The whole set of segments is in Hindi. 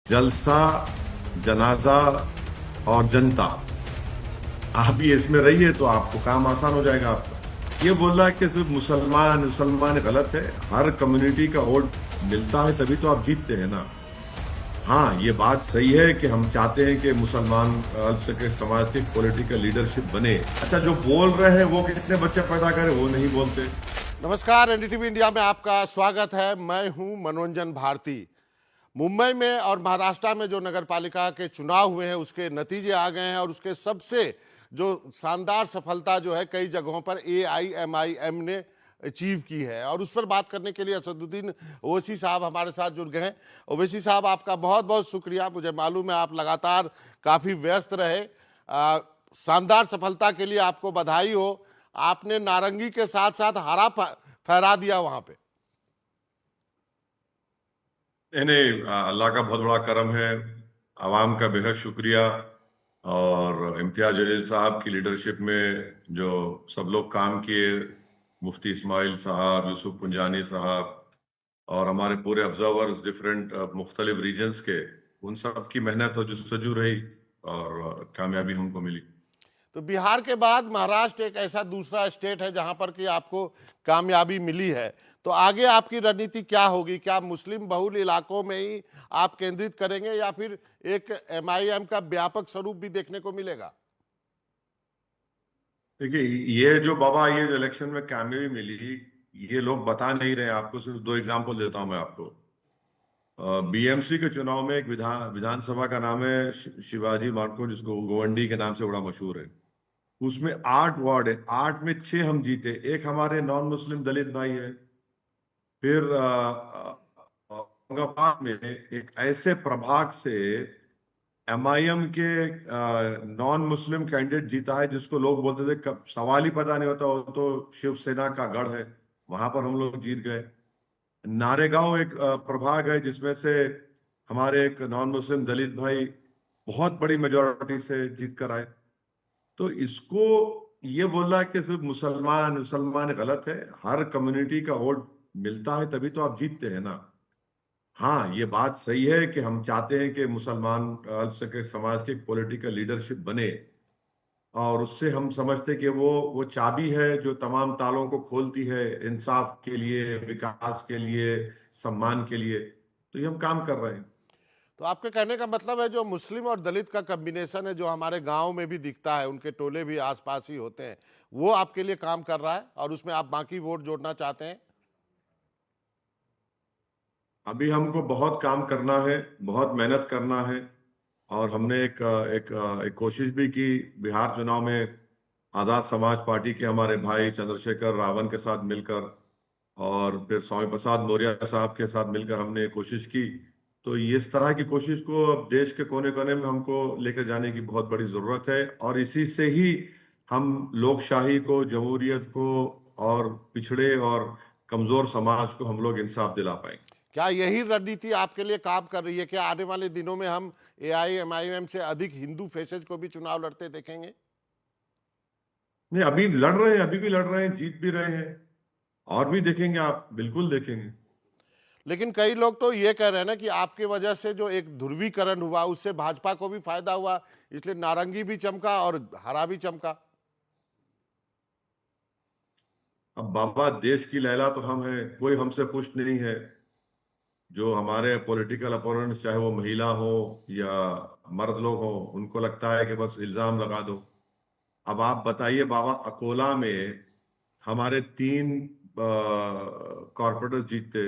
जलसा, जनाजा और जनता, आप ये इसमें रहिए तो आपको काम आसान हो जाएगा आपका। ये बोल रहा है कि सिर्फ मुसलमान मुसलमान गलत है, हर कम्युनिटी का वोट मिलता है तभी तो आप जीतते हैं ना। हाँ, ये बात सही है कि हम चाहते हैं कि मुसलमान अल्पसंख्यक समाज की पॉलिटिकल लीडरशिप बने। अच्छा, जो बोल रहे हैं वो कितने बच्चे पैदा करें वो नहीं बोलते। नमस्कार, एनडीटीवी इंडिया में आपका स्वागत है। मैं हूं मनोरंजन भारती। मुंबई में और महाराष्ट्र में जो नगर पालिका के चुनाव हुए हैं उसके नतीजे आ गए हैं और उसके सबसे जो शानदार सफलता जो है कई जगहों पर एआईएमआईएम ने अचीव की है और उस पर बात करने के लिए असदुद्दीन ओवैसी साहब हमारे साथ जुड़ गए हैं। ओवैसी साहब, आपका बहुत बहुत शुक्रिया। मुझे मालूम है आप लगातार काफ़ी व्यस्त रहे। शानदार सफलता के लिए आपको बधाई हो। आपने नारंगी के साथ साथ हरा फहरा दिया वहां पे। इन्हें अल्लाह का बहुत बड़ा करम है, आवाम का बेहद शुक्रिया और इम्तियाज जलील साहब की लीडरशिप में जो सब लोग काम किए, मुफ्ती इस्माइल साहब, यूसुफ पुंजानी साहब और हमारे पूरे ऑब्जर्वर्स डिफरेंट मुख्तलिफ रीजन्स के, उन सब की मेहनत और जस्तजू रही और कामयाबी हमको मिली। तो बिहार के बाद महाराष्ट्र एक ऐसा दूसरा स्टेट है जहां पर कि आपको कामयाबी मिली है। तो आगे आपकी रणनीति क्या होगी? क्या मुस्लिम बहुल इलाकों में ही आप केंद्रित करेंगे या फिर एक एमआईएम का व्यापक स्वरूप भी देखने को मिलेगा? देखिए, ये जो बाबा, ये जो इलेक्शन में कामयाबी मिली, ये लोग बता नहीं रहे। आपको सिर्फ दो एग्जांपल देता हूं मैं आपको। बीएमसी के चुनाव में एक विधानसभा का नाम है शिवाजी मार्को, जिसको गोवंडी के नाम से बड़ा मशहूर है। उसमें 8 वार्ड है, 8 में 6 हम जीते। एक हमारे नॉन मुस्लिम दलित भाई है। फिर औरंगाबाद में एक ऐसे प्रभाग से एमआईएम के नॉन मुस्लिम कैंडिडेट जीता है, जिसको लोग बोलते थे कब सवाल ही पता नहीं होता, वो तो शिवसेना का गढ़ है। वहां पर हम लोग जीत गए। नारेगांव एक प्रभाग है जिसमें से हमारे एक नॉन मुस्लिम दलित भाई बहुत बड़ी मेजोरिटी से जीत कर आए। तो इसको ये बोलना कि सिर्फ मुसलमान मुसलमान गलत है, हर कम्युनिटी का वोट मिलता है तभी तो आप जीतते हैं ना। हाँ, ये बात सही है कि हम चाहते हैं कि मुसलमान अल्पसंख्यक समाज की पॉलिटिकल लीडरशिप बने और उससे हम समझते कि वो चाबी है जो तमाम तालों को खोलती है, इंसाफ के लिए, विकास के लिए, सम्मान के लिए। तो ये हम काम कर रहे हैं। तो आपके कहने का मतलब है जो मुस्लिम और दलित का कॉम्बिनेशन है जो हमारे गांव में भी दिखता है, उनके टोले भी आसपास ही होते हैं, वो आपके लिए काम कर रहा है और उसमें आप बाकी वोट जोड़ना चाहते हैं? अभी हमको बहुत काम करना है, बहुत मेहनत करना है और हमने एक कोशिश भी की बिहार चुनाव में। आजाद समाज पार्टी के हमारे भाई चंद्रशेखर रावण के साथ मिलकर और फिर स्वामी प्रसाद मौर्य साहब के साथ मिलकर हमने कोशिश की। तो इस तरह की कोशिश को अब देश के कोने कोने में हमको लेकर जाने की बहुत बड़ी जरूरत है और इसी से ही हम लोकशाही को, जमहूरियत को और पिछड़े और कमजोर समाज को हम लोग इंसाफ दिला पाएंगे। क्या यही रणनीति आपके लिए काम कर रही है? क्या आने वाले दिनों में हम एआईएमआईएम से अधिक हिंदू फेसेज को भी चुनाव लड़ते देखेंगे? नहीं, अभी लड़ रहे हैं, अभी भी लड़ रहे हैं, जीत भी रहे हैं और भी देखेंगे, आप बिल्कुल देखेंगे। लेकिन कई लोग तो ये कह रहे हैं ना कि आपकी वजह से जो एक ध्रुवीकरण हुआ उससे भाजपा को भी फायदा हुआ, इसलिए नारंगी भी चमका और हरा भी चमका। अब बाबा, देश की लैला तो हम हैं, कोई हमसे पुष्ट नहीं है। जो हमारे पॉलिटिकल अपोनेंट्स, चाहे वो महिला हो या मर्द लोग हो, उनको लगता है कि बस इल्जाम लगा दो। अब आप बताइए बाबा, अकोला में हमारे 3 कॉर्पोरेटर्स जीतते,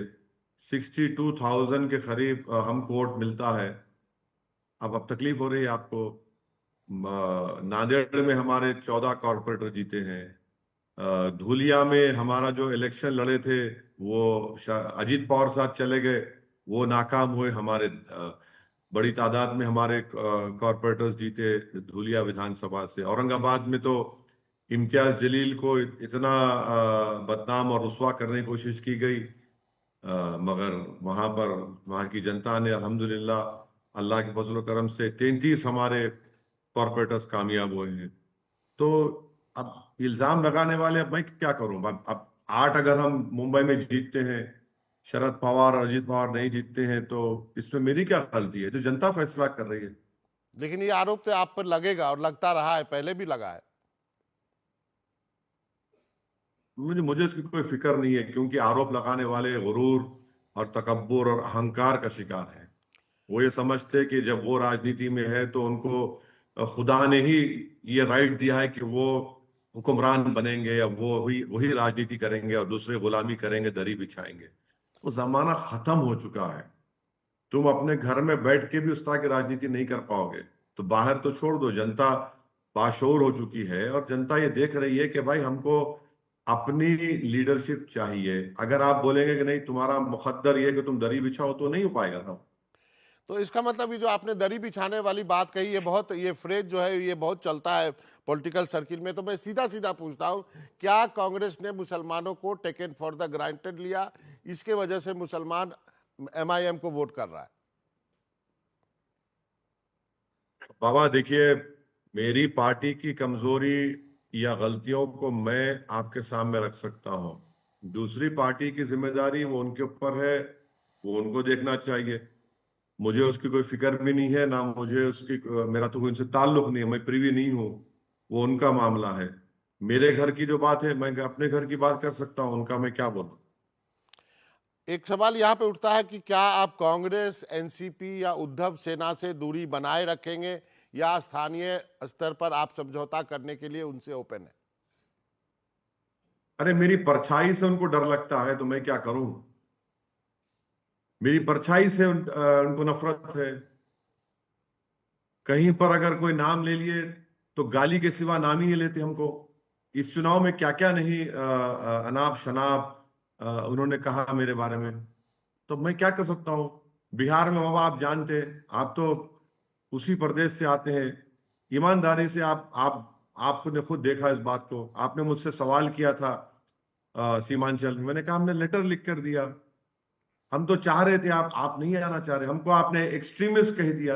62,000 के करीब हमको वोट मिलता है। अब तकलीफ हो रही है आपको। नांदेड़ में हमारे 14 कॉर्पोरेटर जीते हैं। धुलिया में हमारा जो इलेक्शन लड़े थे वो अजीत पवार साथ चले गए, वो नाकाम हुए। हमारे बड़ी तादाद में हमारे कॉर्पोरेटर्स जीते धुलिया विधानसभा से। औरंगाबाद में तो इम्तियाज जलील को इतना बदनाम और रुस्वा करने की कोशिश की गई, मगर वहां पर वहां की जनता ने अल्हम्दुलिल्लाह, अल्लाह के फजल करम से 33 हमारे कॉर्पोरेटर्स कामयाब हुए हैं। तो अब इल्जाम लगाने वाले, अब मैं क्या करूं? अब 8 अगर हम मुंबई में जीतते हैं, शरद पवार और अजीत पवार नहीं जीतते हैं, तो इसमें मेरी क्या गलती है? तो जनता फैसला कर रही है। लेकिन ये आरोप तो आप पर लगेगा और लगता रहा है, पहले भी लगा है। मुझे मुझे इसकी कोई फिक्र नहीं है, क्योंकि आरोप लगाने वाले गुरूर और तकब्बुर और अहंकार का शिकार हैं। वो ये समझते हैं कि जब वो राजनीति में है तो उनको खुदा ने ही ये राइट दिया है कि वो हुक्मरान बनेंगे, या वो वही वही राजनीति करेंगे और दूसरे गुलामी करेंगे, दरी बिछाएंगे। वो जमाना खत्म हो चुका है। तुम अपने घर में बैठ के भी उस तरह की राजनीति नहीं कर पाओगे, तो बाहर तो छोड़ दो। जनता बाशऊर हो चुकी है और जनता ये देख रही है कि भाई हमको अपनी लीडरशिप चाहिए। अगर आप बोलेंगे कि नहीं तुम्हारा मुकद्दर ये है कि तुम दरी बिछाओ, तो नहीं हो पाएगा ना। तो इसका मतलब ये जो आपने दरी बिछाने वाली बात कही, ये फ्रेज जो है ये बहुत चलता है पॉलिटिकल सर्किल में। तो मैं सीधा सीधा पूछता हूँ, क्या कांग्रेस ने मुसलमानों को टेकन फॉर द ग्रांटेड लिया, इसके वजह से मुसलमान एमआईएम को वोट कर रहा है? बाबा देखिए, मेरी पार्टी की कमजोरी या गलतियों को मैं आपके सामने रख सकता हूं। दूसरी पार्टी की जिम्मेदारी वो उनके ऊपर है, वो उनको देखना चाहिए। मुझे उसकी कोई फिक्र भी नहीं है, ना मुझे उसकी, मेरा तो कोई उनसे ताल्लुक नहीं है, मैं प्रिवी नहीं हूं। वो उनका मामला है। मेरे घर की जो बात है, मैं अपने घर की बात कर सकता हूं, उनका मैं क्या बोलूं। एक सवाल यहाँ पे उठता है कि क्या आप कांग्रेस, एनसीपी या उद्धव सेना से दूरी बनाए रखेंगे, या स्थानीय स्तर पर आप समझौता करने के लिए उनसे ओपन है? अरे मेरी परछाई से उनको डर लगता है, तो मैं क्या करूं। मेरी परछाई से उनको नफरत है। कहीं पर अगर कोई नाम ले लिए तो गाली के सिवा नाम ही नहीं लेते हमको। इस चुनाव में क्या क्या नहीं अनाप शनाप उन्होंने कहा मेरे बारे में। तो मैं क्या कर सकता हूँ। बिहार में बाबा आप जानते हैं, आप तो उसी प्रदेश से आते हैं। ईमानदारी से आप खुद ने खुद देखा इस बात को। आपने मुझसे सवाल किया था सीमांचल में, मैंने कहा हमने लेटर लिख कर दिया। हम तो चाह रहे थे, आप नहीं आना चाह रहे। हमको आपने एक्सट्रीमिस्ट कह दिया।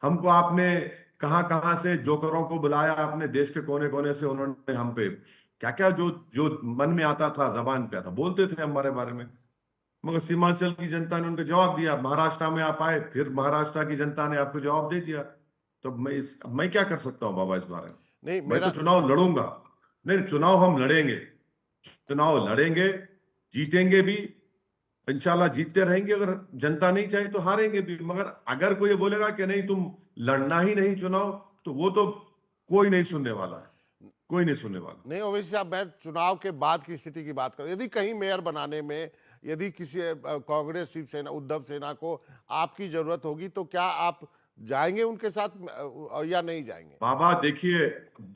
हमको आपने कहां कहां से जोकरों को बुलाया, अपने देश के कोने कोने से उन्होंने हम पे क्या क्या जो जो मन में आता था, जबान पे आता, बोलते थे हमारे बारे में। मगर सीमांचल की जनता ने उनको जवाब दिया। महाराष्ट्र में आप आए, फिर महाराष्ट्र की जनता ने आपको जवाब दे दिया। तो मैं क्या कर सकता हूँ बाबा इस बारे में। नहीं, मैं तो मेरा चुनाव लड़ूंगा। नहीं, चुनाव हम लड़ेंगे। चुनाव लड़ेंगे, जीतेंगे भी। इंशाल्लाह जीतते रहेंगे। अगर जनता नहीं चाहे तो हारेंगे भी। मगर अगर कोई ये बोलेगा कि नहीं तुम लड़ना ही नहीं चुनाव, तो वो तो कोई नहीं सुनने वाला है। कोई नहीं सुनने वाला। नहीं, ओवैसी साहब, मैं चुनाव के बाद की स्थिति की बात करूं। यदि कहीं मेयर बनाने में यदि किसी कांग्रेस, शिवसेना, उद्धव सेना को आपकी जरूरत होगी, तो क्या आप जाएंगे उनके साथ, या नहीं जाएंगे? बाबा देखिए,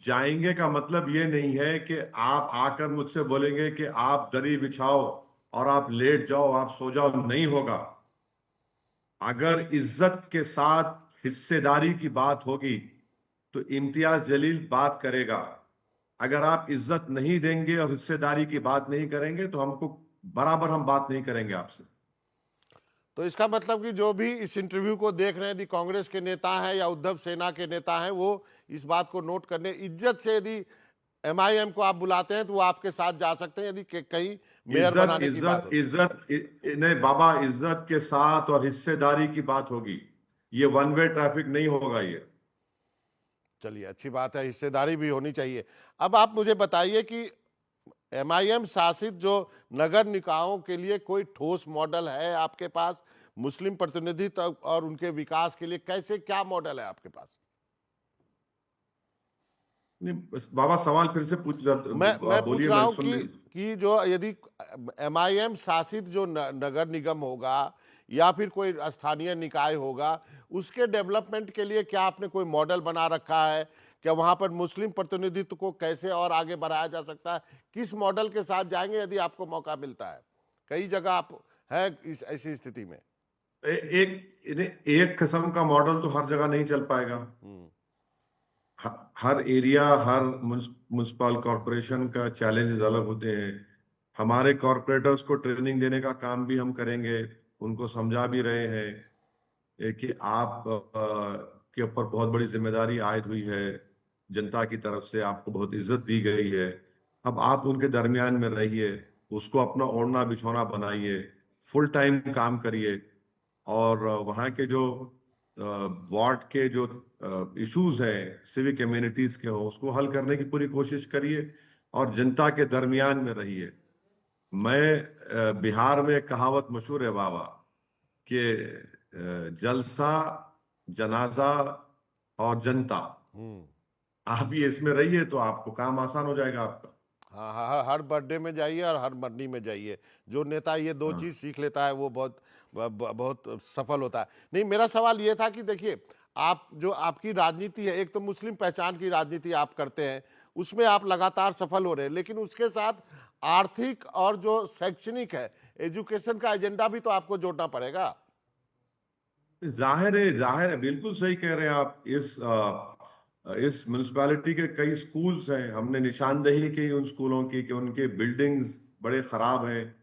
जाएंगे का मतलब ये नहीं है कि आप आकर मुझसे बोलेंगे कि आप दरी बिछाओ और आप लेट जाओ, आप सो जाओ। नहीं होगा। अगर इज्जत के साथ हिस्सेदारी की बात होगी तो इम्तियाज जलील बात करेगा। अगर आप इज्जत नहीं देंगे और हिस्सेदारी की बात नहीं करेंगे तो हमको बराबर हम बात नहीं करेंगे आपसे। तो इसका मतलब कि जो भी इस इंटरव्यू को देख रहे हैं, यदि कांग्रेस के नेता हैं या उद्धव सेना के नेता हैं, वो इस बात को नोट करने, इज्जत से यदि एमआईएम को आप बुलाते हैं तो वो आपके साथ जा सकते हैं, यदि कहीं मेयर इज्जत बनाने की बात इज्जत होती है। इज्जत नहीं बाबा, इज्जत के साथ और हिस्सेदारी की बात होगी। ये वन वे ट्रैफिक नहीं होगा ये। चलिए, अच्छी बात है, हिस्सेदारी भी होनी चाहिए। अब आप मुझे बताइए कि एमआईएम शासित जो नगर निकायों के लिए कोई ठोस मॉडल है आपके पास? मुस्लिम प्रतिनिधित्व और उनके विकास के लिए कैसे, क्या मॉडल है आपके पास? नहीं बाबा, सवाल फिर से मैं पूछ बोलिए, रहा मैं हूं सुन नहीं। कि जो यदि एमआईएम शासित जो नगर निगम होगा या फिर कोई स्थानीय निकाय होगा, उसके डेवलपमेंट के लिए क्या आपने कोई मॉडल बना रखा है? क्या वहां पर मुस्लिम प्रतिनिधित्व को कैसे और आगे बढ़ाया जा सकता है? किस मॉडल के साथ जाएंगे यदि आपको मौका मिलता है? कई जगह आप है इस ऐसी स्थिति में। एक किस्म का मॉडल तो हर जगह नहीं चल पाएगा। हर एरिया, हर म्युनिसिपल कॉरपोरेशन का चैलेंजेस अलग होते हैं। हमारे कॉरपोरेटर्स को ट्रेनिंग देने का काम भी हम करेंगे। उनको समझा भी रहे हैं कि आप के ऊपर बहुत बड़ी जिम्मेदारी आयद हुई है। जनता की तरफ से आपको बहुत इज्जत दी गई है। अब आप उनके दरमियान में रहिए। उसको अपना ओढ़ना बिछौना बनाइए, फुल टाइम काम करिए, और वहाँ के जो वार्ड के जो इश्यूज हैं सिविक कम्युनिटीज के हो, उसको हल करने की पूरी कोशिश करिए और जनता के दरमियान में रहिए। बिहार में एक कहावत मशहूर है बाबा कि जलसा, जनाजा और जनता, हम्म। आप ये इसमें रहिए तो आपको काम आसान हो जाएगा आपका। हाँ हाँ, हर बर्थडे में जाइए और हर मरनी में जाइए। जो नेता ये दो हाँ। चीज सीख लेता है वो बहुत सफल होता है। नहीं, मेरा सवाल ये था कि देखिए, आप जो आपकी राजनीति है, एक तो मुस्लिम पहचान की राजनीति आप करते हैं, उसमें आप लगातार सफल हो रहे हैं, लेकिन उसके साथ आर्थिक और जो शैक्षणिक है, एजुकेशन का एजेंडा भी तो आपको जोड़ना पड़ेगा। जाहिर है, बिल्कुल सही कह रहे हैं आप। इस म्युनिसिपैलिटी के कई स्कूल्स हैं, हमने निशानदेही की उन स्कूलों की कि उनके बिल्डिंग्स बड़े खराब हैं,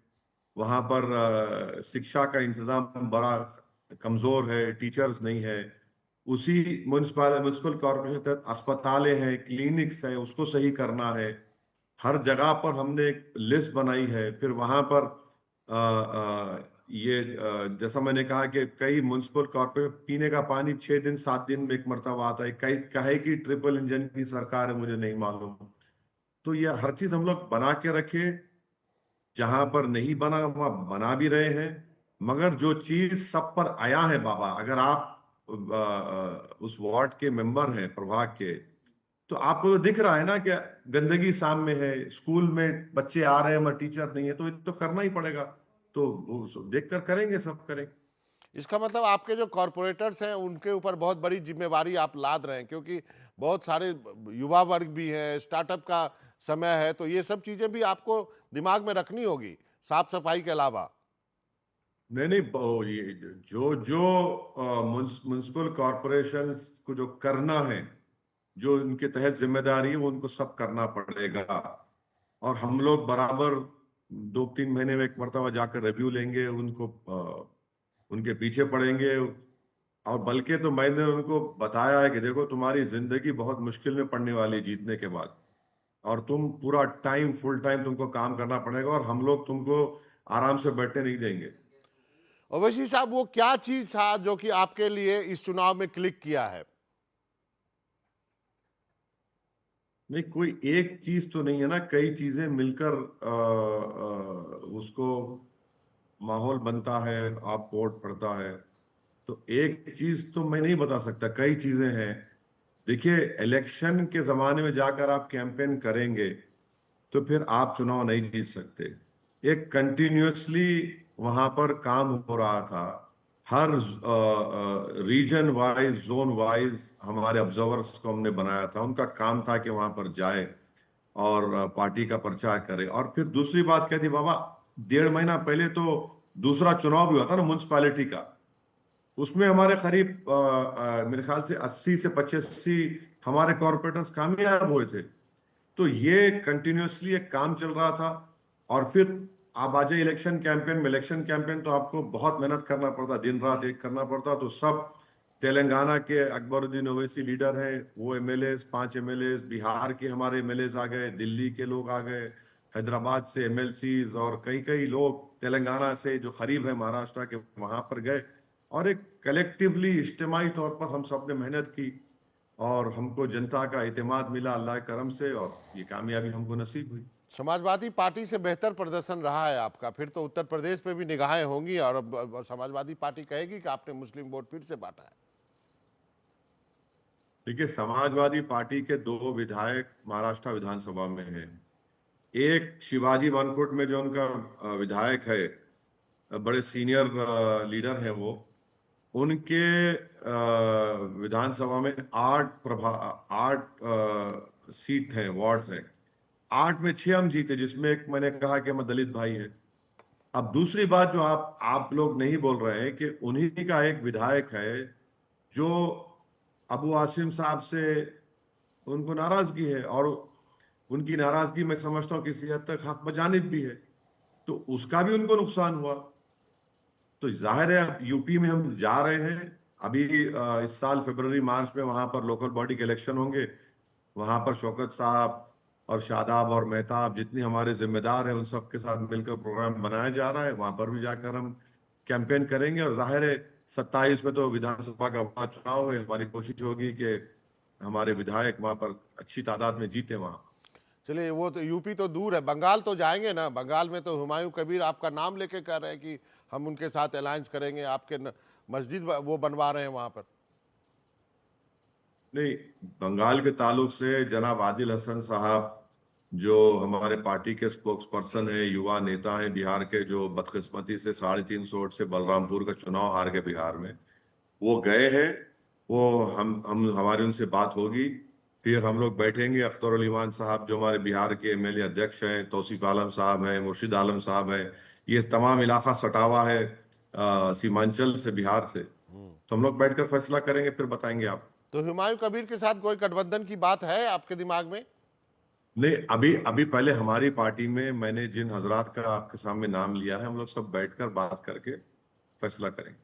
वहां पर शिक्षा का इंतजाम बड़ा कमजोर है, टीचर्स नहीं है। उसी म्युनिसिपल कॉर्पोरेशन के तहत अस्पतालें हैं, क्लिनिक्स हैं, उसको सही करना है। हर जगह पर हमने एक लिस्ट बनाई है। फिर वहां पर जैसा मैंने कहा कि कई म्युनिसिपल कॉर्पोरेशन पीने का पानी 6 दिन 7 दिन में एक मरतबा आता है। कई कहे की ट्रिपल इंजन की सरकार है, मुझे नहीं मालूम। तो ये हर चीज हम लोग बना के रखे, जहां पर नहीं बना वहां बना भी रहे हैं। मगर जो चीज सब पर आया है बाबा, अगर आप उस वार्ड के मेंबर हैं प्रभाग के, तो आपको तो दिख रहा है ना कि गंदगी सामने है, स्कूल में बच्चे आ रहे हैं मगर टीचर नहीं है, तो ये तो करना ही पड़ेगा। तो वो देख कर करेंगे, सब करेंगे। इसका मतलब आपके जो कॉरपोरेटर्स हैं उनके ऊपर बहुत बड़ी जिम्मेवारी आप लाद रहे हैं, क्योंकि बहुत सारे युवा वर्ग भी हैं, स्टार्टअप का समय है, तो ये सब चीजें भी आपको दिमाग में रखनी होगी साफ सफाई के अलावा। नहीं नहीं, ये जो जो म्युनिसिपल कॉरपोरेशन को जो करना है, जो उनके तहत जिम्मेदारी है, वो उनको सब करना पड़ेगा। और हम लोग बराबर 2-3 महीने में एक मरतबा जाकर रिव्यू लेंगे, उनको उनके पीछे पड़ेंगे। और बल्कि तो मैंने उनको बताया है कि देखो, तुम्हारी जिंदगी बहुत मुश्किल में पड़ने वाली है जीतने के बाद, और तुम पूरा टाइम, फुल टाइम तुमको काम करना पड़ेगा, और हम लोग तुमको आराम से बैठने नहीं देंगे। ओवैसी साहब, वो क्या चीज था जो कि आपके लिए इस चुनाव में क्लिक किया है? नहीं, कोई एक चीज तो नहीं है ना, कई चीजें मिलकर उसको माहौल बनता है, आप वोट पड़ता है। तो एक चीज तो मैं नहीं बता सकता, कई चीजें हैं। देखिए, इलेक्शन के जमाने में जाकर आप कैंपेन करेंगे तो फिर आप चुनाव नहीं जीत सकते। एक कंटिन्यूअसली वहां पर काम हो रहा था, हर रीजन वाइज, जोन वाइज हमारे ऑब्जर्वर्स को हमने बनाया था। उनका काम था कि वहां पर जाए और पार्टी का प्रचार करे। और फिर दूसरी बात क्या थी बाबा, 1.5 महीना पहले तो दूसरा चुनाव भी हुआ था ना म्युनिसिपैलिटी का। उसमें हमारे करीब मेरे ख्याल से 80 से 85 हमारे कॉर्पोरेटर्स कामयाब हुए थे। तो ये कंटिन्यूअसली एक काम चल रहा था। और फिर आप आ जाइए इलेक्शन कैंपेन में। इलेक्शन कैंपेन तो आपको बहुत मेहनत करना पड़ता, दिन रात एक करना पड़ता। तो सब तेलंगाना के अकबरुद्दीन ओवैसी लीडर हैं, वो एमएलए, 5 एमएलए, बिहार के हमारे एमएलए आ गए, दिल्ली के लोग आ गए, हैदराबाद से एमएलसीज, और कई कई लोग तेलंगाना से जो करीब है महाराष्ट्र के, वहां पर गए। और एक कलेक्टिवली इज्तिमाही तौर पर हम सब ने मेहनत की, और हमको जनता का इत्मीनान मिला अल्लाह के करम से, और ये कामयाबी हमको नसीब हुई। समाजवादी पार्टी से बेहतर प्रदर्शन रहा है आपका, फिर तो उत्तर प्रदेश पे भी निगाहें होंगी, और अब समाजवादी पार्टी कहेगी कि आपने मुस्लिम वोट फिर से बांटा है। देखिए, समाजवादी पार्टी के 2 विधायक महाराष्ट्र विधानसभा में हैं। एक शिवाजी मानकोट में जो उनका विधायक है, बड़े सीनियर लीडर हैं वो, उनके विधानसभा में 8 सीट हैं, वार्ड्स हैं। 8 में 6 हम जीते, जिसमें एक मैंने कहा कि हम दलित भाई है। अब दूसरी बात जो आप लोग नहीं बोल रहे हैं कि उन्हीं का एक विधायक है जो अबू आसिम साहब से उनको नाराजगी है, और उनकी नाराजगी मैं समझता हूं किसी हद तक हक बजानिब भी है। तो उसका भी उनको नुकसान हुआ। तो जाहिर है अब यूपी में हम जा रहे हैं अभी, इस साल फरवरी मार्च में वहां पर लोकल बॉडी के इलेक्शन होंगे। वहां पर शौकत साहब और शादाब और मेहताब जितनी हमारे जिम्मेदार हैं उन सब के साथ मिलकर प्रोग्राम बनाया जा रहा है। वहां पर भी जाकर हम कैंपेन करेंगे और जाहिर है 27 में तो विधानसभा का बड़ा चुनाव है। हमारी कोशिश होगी कि हमारे विधायक वहां पर अच्छी तादाद में जीते वहां। चलिए, वो तो यूपी तो दूर है, बंगाल तो जाएंगे ना? बंगाल में तो हुमायूं कबीर आपका नाम लेके कह रहे हैं कि हम उनके साथ अलायंस करेंगे, आपके मस्जिद वो बनवा रहे हैं वहां पर। नहीं, बंगाल के ताल्लुक से जनाब आदिल हसन साहब जो हमारे पार्टी के स्पोक्स पर्सन है, युवा नेता हैं बिहार के, जो बदकिस्मती से 350 वोट से बलरामपुर का चुनाव हार गए बिहार में, वो गए हैं। वो हम हमारी उनसे बात होगी, फिर हम लोग बैठेंगे। अख्तर उल ईमान साहब जो हमारे बिहार के एमएलए अध्यक्ष हैं, तौसीफ आलम साहब हैं, मुर्शिद आलम साहब हैं, ये तमाम इलाका सटावा है सीमांचल से, बिहार से। तो हम लोग बैठकर फैसला करेंगे, फिर बताएंगे आप। तो हुमायूं कबीर के साथ कोई गठबंधन की बात है आपके दिमाग में? नहीं, अभी अभी पहले हमारी पार्टी में मैंने जिन हजरात का आपके सामने नाम लिया है, हम लोग सब बैठकर बात करके फैसला करेंगे।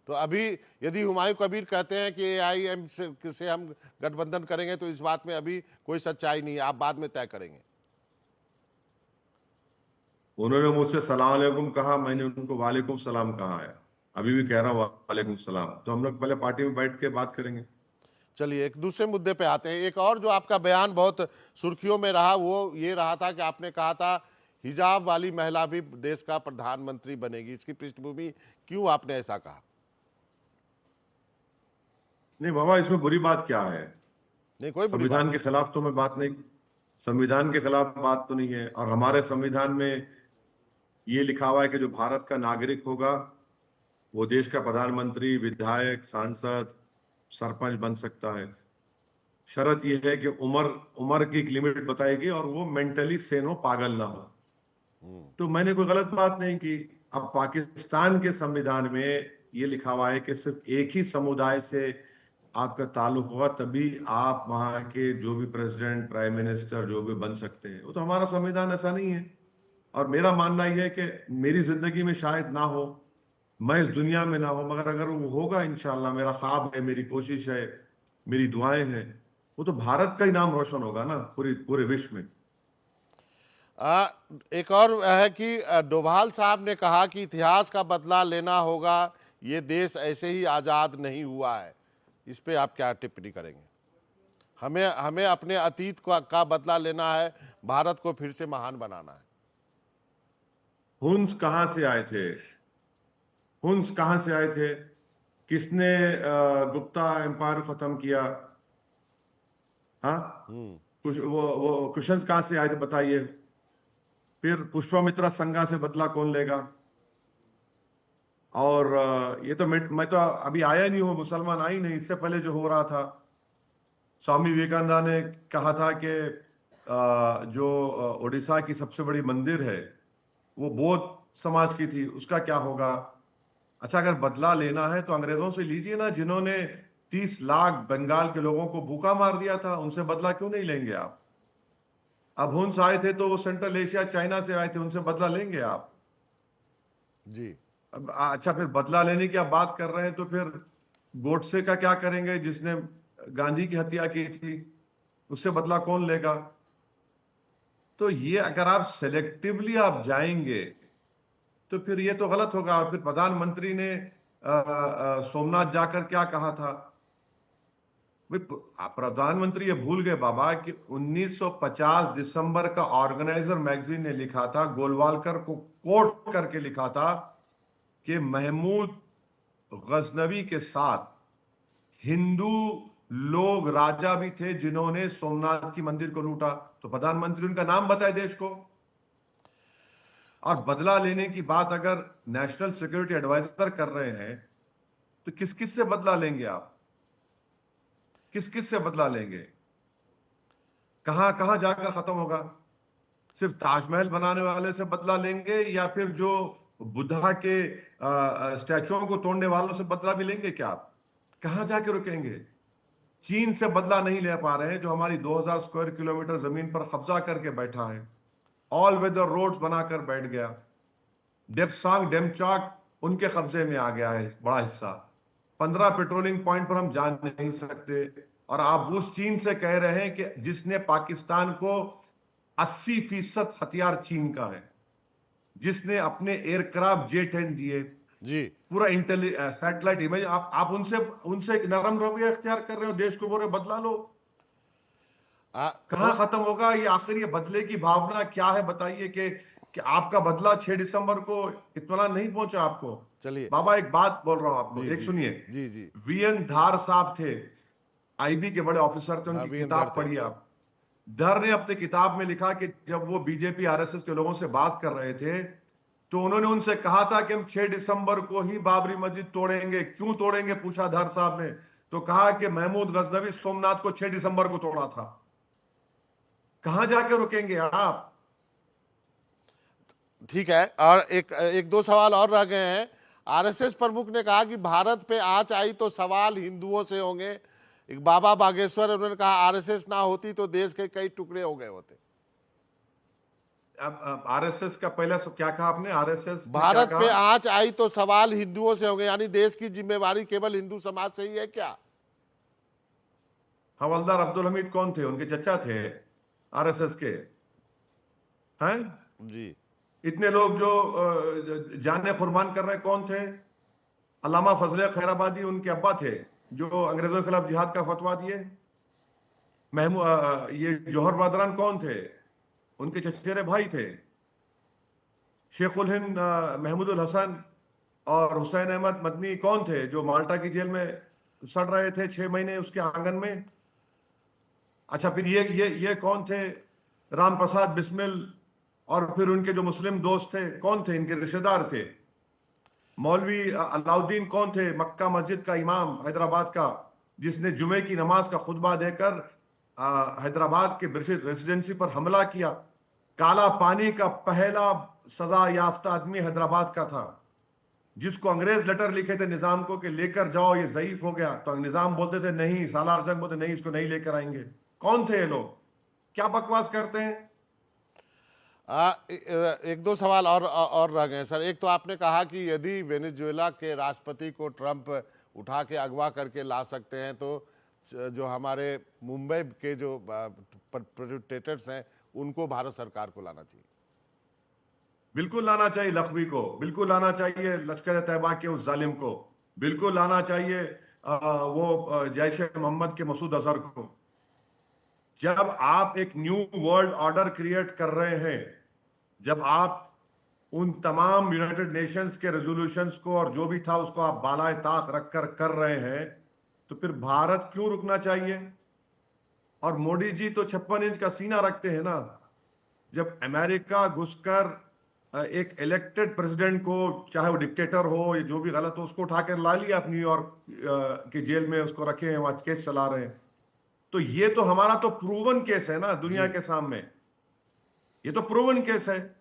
तो अभी यदि हुमायूं कबीर कहते हैं कि एआईएम से हम गठबंधन करेंगे, तो इस बात में अभी कोई सच्चाई नहीं है, आप बाद में तय करेंगे? उन्होंने मुझसे सलाम अलैकुम कहा, मैंने उनको वालेकुम सलाम कहा है, अभी भी कह रहा हूँ वालेकुम सलाम। तो हम लोग पहले पार्टी में बैठ के बात करेंगे। चलिए, एक दूसरे मुद्दे पे आते हैं। एक और जो आपका बयान बहुत सुर्खियों में रहा, वो ये रहा था कि आपने कहा था हिजाब वाली महिला भी देश का प्रधानमंत्री बनेगी। इसकी पृष्ठभूमि क्यों आपने ऐसा कहा? नहीं बाबा, इसमें बुरी बात क्या है? नहीं, कोई बुरी बात संविधान के नहीं। खिलाफ तो मैं बात नहीं, संविधान के खिलाफ बात तो नहीं है। और हमारे संविधान में ये लिखा हुआ है कि जो भारत का नागरिक होगा वो देश का प्रधानमंत्री, विधायक, सांसद, सरपंच बन सकता है। शर्त यह है कि उम्र उम्र की एक लिमिट बताएगी और वो मेंटली सेन हो, पागल ना हो। तो मैंने कोई गलत बात नहीं की। अब पाकिस्तान के संविधान में ये लिखा हुआ है कि सिर्फ एक ही समुदाय से आपका ताल्लुक होगा, तभी आप वहां के जो भी प्रेसिडेंट, प्राइम मिनिस्टर जो भी बन सकते हैं। वो तो हमारा संविधान ऐसा नहीं है। और मेरा मानना यह है कि मेरी जिंदगी में शायद ना हो, मैं इस दुनिया में ना हो, मगर अगर वो होगा इंशाल्लाह, मेरा ख्वाब है, मेरी कोशिश है, मेरी दुआएं हैं, वो तो भारत का ही नाम रोशन होगा ना पूरी पूरे विश्व में। आ, एक और है कि डोभाल साहब ने कहा कि इतिहास का बदला लेना होगा, ये देश ऐसे ही आज़ाद नहीं हुआ है। इस पे आप क्या टिप्पणी करेंगे? हमें हमें अपने अतीत का बदला लेना है, भारत को फिर से महान बनाना है। हुन्स कहाँ से आए थे? हुन्स कहाँ से आए थे? किसने गुप्ता एम्पायर खत्म किया? हाँ, कुछ वो क्वेश्चंस कहाँ से आए थे बताइए। फिर पुष्पामित्रा संघा से बदला कौन लेगा? और ये तो मैं तो अभी आया नहीं हूँ, मुसलमान आई नहीं, इससे पहले जो हो रहा था, स्वामी विवेकानंद ने कहा था कि जो उड़ीसा की सबसे बड़ी मंदिर है वो बौद्ध समाज की थी, उसका क्या होगा? अच्छा, अगर बदला लेना है तो अंग्रेजों से लीजिए ना, जिन्होंने 30 लाख बंगाल के लोगों को भूखा मार दिया था, उनसे बदला क्यों नहीं लेंगे आप? अब हुन्स आए थे तो वो सेंट्रल एशिया, चाइना से आए थे, उनसे बदला लेंगे आप? जी। अब अच्छा, फिर बदला लेने की आप बात कर रहे हैं तो फिर गोडसे का क्या करेंगे, जिसने गांधी की हत्या की थी? उससे बदला कौन लेगा? तो ये अगर आप सेलेक्टिवली आप जाएंगे तो फिर ये तो गलत होगा। फिर प्रधानमंत्री ने सोमनाथ जाकर क्या कहा था? प्रधानमंत्री ये भूल गए बाबा कि 1950 दिसंबर का ऑर्गेनाइजर मैगजीन ने लिखा था, गोलवालकर को कोट करके लिखा था कि महमूद गजनवी के साथ हिंदू लोग, राजा भी थे जिन्होंने सोमनाथ की मंदिर को लूटा। तो प्रधानमंत्री उनका नाम बताए देश को। और बदला लेने की बात अगर नेशनल सिक्योरिटी एडवाइजर कर रहे हैं तो किस किस से बदला लेंगे आप? किस किस से बदला लेंगे? कहां कहां जाकर खत्म होगा? सिर्फ ताजमहल बनाने वाले से बदला लेंगे या फिर जो बुद्धा के स्टैचुओं को तोड़ने वालों से बदला भी लेंगे क्या आप? कहां जाके रुकेंगे? चीन से बदला नहीं ले पा रहे हैं, जो हमारी 2000 स्क्वायर किलोमीटर जमीन पर कब्जा करके बैठा है, ऑल वेदर रोड्स बनाकर बैठ गया। डेप्सांग डेमचाक उनके कब्जे में आ गया है बड़ा हिस्सा। 15 पेट्रोलिंग पॉइंट पर हम जा नहीं सकते। और आप उस चीन से कह रहे हैं कि जिसने पाकिस्तान को 80% हथियार चीन का है, जिसने अपने एयरक्राफ्ट J-10 दिए, जी पूरा सैटेलाइट इमेज। आप उनसे उनसे नरम रवैया इख्तियार कर रहे हो, देश को बोल रहे हो बदला लो। कहां तो खत्म होगा ये आखिर ये बदले की भावना क्या है, बताइए कि आपका बदला 6 दिसंबर को इत्मीनान नहीं पहुंचा आपको। चलिए। बाबा एक बात बोल रहा हूं आपको, जी एक जी सुनिए। जी जी। वीएन धार साहब थे, आईबी के बड़े ऑफिसर थे, हाँ, उनकी भी अंदर किताब थे। पढ़िए आप। धर ने अपने किताब में लिखा कि जब वो बीजेपी आरएसएस के लोगों से बात कर रहे थे तो उन्होंने उनसे कहा था कि हम 6 दिसंबर को ही बाबरी मस्जिद तोड़ेंगे। क्यों तोड़ेंगे पूछा धर साहब ने, तो कहा कि महमूद गजनवी सोमनाथ को 6 दिसंबर को तोड़ा था। कहां जाके रुकेंगे आप? ठीक है, और एक एक दो सवाल और रह गए हैं। आरएसएस प्रमुख ने कहा कि भारत पे आंच आई तो सवाल हिंदुओं से होंगे। एक बाबा बागेश्वर, उन्होंने कहा आरएसएस ना होती तो देश के कई टुकड़े हो गए होते। अब आरएसएस का पहले क्या कहा आपने? आरएसएस ने क्या भारत पे कहा? आंच आई तो सवाल हिंदुओं से होंगे, यानी देश की जिम्मेवारी केवल हिंदू समाज से ही है क्या? हवलदार अब्दुल हमीद कौन थे? उनके चचा थे आरएसएस के, हैं? जी इतने लोग जो जाने कुर्बान कर रहे कौन थे? अल्लामा फजले खैराबादी उनके अब्बा थे, जो अंग्रेजों के खिलाफ जिहाद का फतवा दिए। ये जौहर बादरान कौन थे? उनके चचेरे भाई थे। शेखुल हिंद महमूदुल हसन और हुसैन अहमद मदनी कौन थे, जो माल्टा की जेल में सड़ रहे थे 6 महीने उसके आंगन में? अच्छा, फिर ये कौन थे? राम प्रसाद बिस्मिल और फिर उनके जो मुस्लिम दोस्त थे कौन थे? इनके रिश्तेदार थे। मौलवी अलाउद्दीन कौन थे? मक्का मस्जिद का इमाम हैदराबाद का, जिसने जुमे की नमाज का खुतबा देकर हैदराबाद के ब्रिटिश रेसिडेंसी पर हमला किया। काला पानी का पहला सजा याफ्ता आदमी हैदराबाद का था, जिसको अंग्रेज लेटर लिखे थे निजाम को कि लेकर जाओ, ये ज़ईफ हो गया। तो निजाम बोलते थे नहीं, सालार जंग बोलते नहीं, इसको नहीं लेकर आएंगे। कौन थे ये लोग? क्या बकवास करते हैं? एक दो सवाल और रह गए सर। एक तो आपने कहा कि यदि वेनेजुएला के राष्ट्रपति को ट्रंप उठा के अगवा करके ला सकते हैं तो जो हमारे मुंबई के जो प्रोटेस्टेंट्स हैं उनको भारत सरकार को लाना चाहिए। बिल्कुल लाना चाहिए लखवी को, बिल्कुल लाना चाहिए लश्कर तैयबा के उस जालिम को, बिल्कुल लाना चाहिए वो जैश ए मोहम्मद के मसूद अजहर को। जब आप एक न्यू वर्ल्ड ऑर्डर क्रिएट कर रहे हैं, जब आप उन तमाम यूनाइटेड नेशंस के रेजोल्यूशंस को और जो भी था उसको आप बालाए ताक रखकर कर रहे हैं, तो फिर भारत क्यों रुकना चाहिए? और मोदी जी तो 56 इंच का सीना रखते हैं ना। जब अमेरिका घुसकर एक इलेक्टेड प्रेसिडेंट को, चाहे वो डिक्टेटर हो या जो भी गलत हो, उसको उठाकर ला लिया आप न्यूयॉर्क की जेल में, उसको रखे हैं वहां, केस चला रहे हैं। तो ये तो हमारा तो प्रूवन केस है ना दुनिया जी के सामने, ये तो प्रूवन केस है।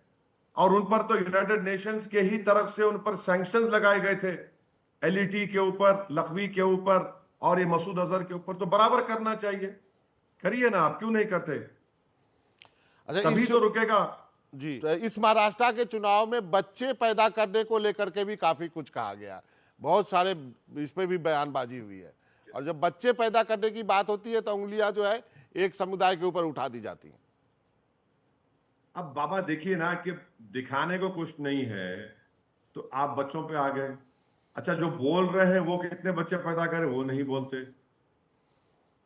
और उन पर तो यूनाइटेड नेशंस के ही तरफ से उन पर सैंक्शंस लगाए गए थे, एलईटी के ऊपर, लखवी के ऊपर और ये मसूद अजहर के ऊपर। तो बराबर करना चाहिए, करिए ना, आप क्यों नहीं करते? अच्छा, तभी तो रुकेगा। जी, तो इस महाराष्ट्र के चुनाव में बच्चे पैदा करने को लेकर के भी काफी कुछ कहा गया, बहुत सारे इस पे भी बयानबाजी हुई है। और जब बच्चे पैदा करने की बात होती है तो उंगलियां जो है एक समुदाय के ऊपर उठा दी जाती हैं। अब बाबा देखिए ना कि दिखाने को कुछ नहीं है तो आप बच्चों पे आ गए। अच्छा, जो बोल रहे हैं वो कितने बच्चे पैदा करें वो नहीं बोलते।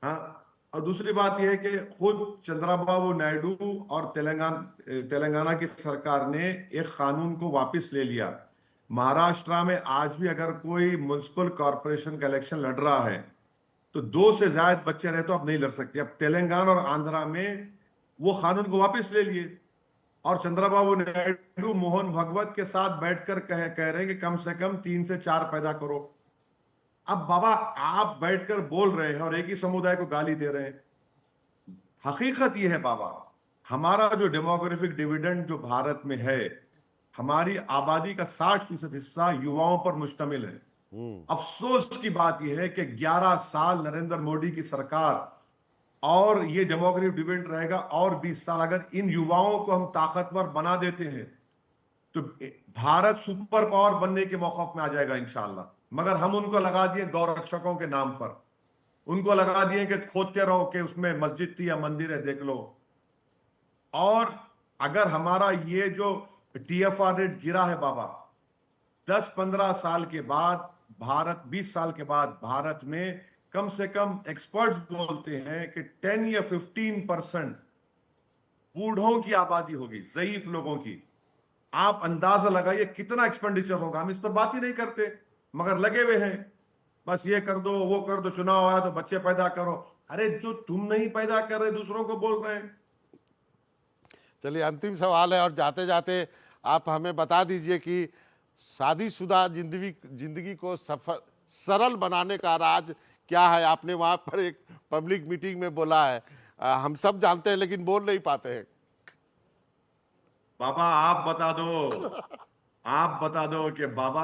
हाँ, और दूसरी बात यह है कि खुद चंद्रबाबू नायडू और तेलंगाना की सरकार ने एक कानून को वापस ले लिया। महाराष्ट्र में आज भी अगर कोई म्युनिसिपल कॉरपोरेशन का इलेक्शन लड़ रहा है तो 2 से ज्यादा बच्चे रहे तो आप नहीं लड़ सकते। अब तेलंगाना और आंध्रा में वो कानून को वापस ले लिए और चंद्रबाबू नायडू मोहन भगवत के साथ बैठकर कह रहे हैं कि कम से कम 3 से 4 पैदा करो। अब बाबा आप बैठकर बोल रहे हैं और एक ही समुदाय को गाली दे रहे हैं। हकीकत यह है बाबा, हमारा जो डेमोग्राफिक डिविडेंड जो भारत में है, हमारी आबादी का 60% हिस्सा युवाओं पर मुश्तमिल है। अफसोस की बात यह है कि 11 साल नरेंद्र मोदी की सरकार और ये डेमोग्राफिक डिविडेंड रहेगा और 20 साल। अगर इन युवाओं को हम ताकतवर बना देते हैं तो भारत सुपर पावर बनने के मौक़िफ़ में आ जाएगा इंशाअल्लाह। मगर हम उनको लगा दिए गौरक्षकों के नाम पर, उनको लगा दिए कि खोदते रहो कि उसमें मस्जिद थी या मंदिर है, देख लो। और अगर हमारा ये जो TFR रेट गिरा है बाबा, 10-15 साल के बाद भारत, 20 साल के बाद भारत में कम से कम एक्सपर्ट्स बोलते हैं कि 10 या 15% बूढ़ों की आबादी होगी, ज़ईफ लोगों की। आप अंदाजा लगाइए कितना एक्सपेंडिचर होगा। हम इस पर बात ही नहीं करते, मगर लगे हुए हैं, बस ये कर दो, वो कर दो, चुनाव आया तो बच्चे पैदा करो। अरे जो तुम नहीं पैदा कर रहे दूसरों को बोल रहे हैं। चलिए, अंतिम सवाल है और जाते जाते आप हमें बता दीजिए कि शादीशुदा जिंदगी को सफल सरल बनाने का राज क्या है। आपने वहां पर एक पब्लिक मीटिंग में बोला है, हम सब जानते हैं लेकिन बोल नहीं पाते हैं। बाबा आप बता दो, आप बता दो कि बाबा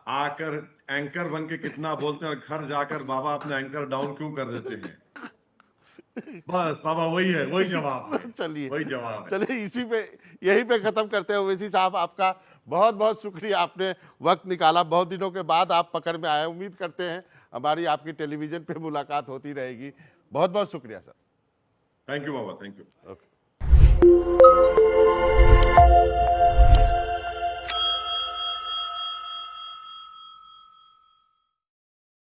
आकर एंकर बन के कितना बोलते हैं और घर जाकर बाबा अपना एंकर डाउन क्यों कर देते हैं। बस बाबा वही है, वही जवाब है, चलिए, वही जवाब है। चलिए इसी पे, यहीं पे खत्म करते हैं। ओवैसी साहब, आपका बहुत बहुत शुक्रिया, आपने वक्त निकाला, बहुत दिनों के बाद आप पकड़ में आए। उम्मीद करते हैं हमारी आपकी टेलीविजन पे मुलाकात होती रहेगी। बहुत बहुत शुक्रिया sir. Thank you Baba, thank you. Okay.